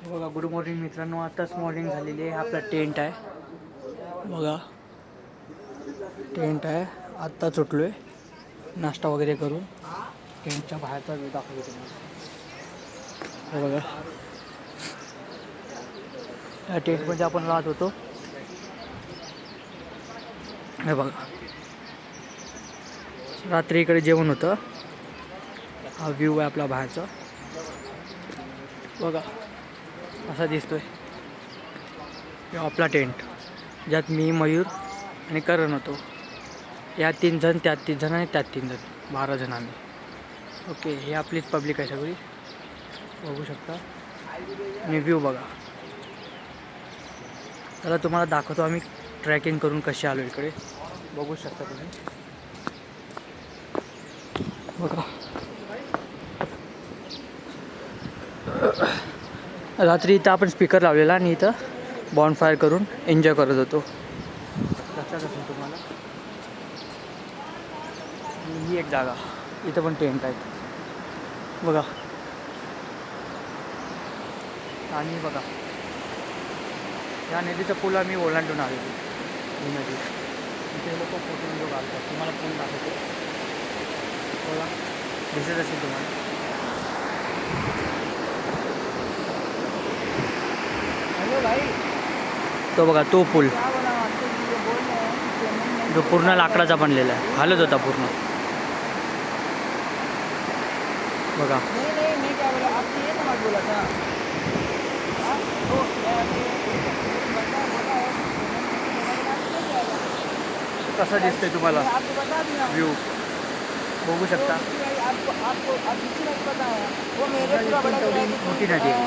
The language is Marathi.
बघा, गुड मॉर्निंग मित्रांनो. आताच मॉर्निंग झालेली आहे. आपला टेंट आहे बघा, टेंट आहे. आत्ताच उठलो आहे, नाश्ता वगैरे करून टेंटच्या बाहेरचा व्ह्यू दाखवतो तुम्हाला. हे बघा, या टेंटमध्ये आपण राहत होतो. हे बघा, रात्री इकडे जेवण होतं. हा व्ह्यू आहे आपला बाहेरचा बघा, असा दिसतोय. आपला टेंट, ज्यात मी, मयूर आणि करण होतो. या 3 जण, त्यात 3 जण आणि त्यात 3 जण, 12 जण आम्ही. ओके, हे आपलीच पब्लिक आहे सगळी, बघू शकता. आणि व्ह्यू बघा. त्याला तुम्हाला दाखवतो आम्ही ट्रॅकिंग करून कसे आलो इकडे, बघू शकता तुम्ही बघा. रात्री इथं आपण स्पीकर लावलेला आणि इथं बॉनफायर करून एन्जॉय करत होतो, लक्षात असेल तुम्हाला. ही एक जागा, इथं पण टेंट आहेत बघा. आणि बघा, या नदीचा पूल आम्ही ओलांडून आलेलो. ही नदी, इथे लोक फोटो व्हिडिओ काढतात. तुम्हाला पूल दाखवतो बघा, दिसत असेल तुम्हाला. तो बघा, तो पूल जो पूर्ण लाकडाचा बनलेला आहे, हालत होता पूर्ण बघा. कसा दिसतंय तुम्हाला व्ह्यू, बघू शकता. मोठी नदी आहे.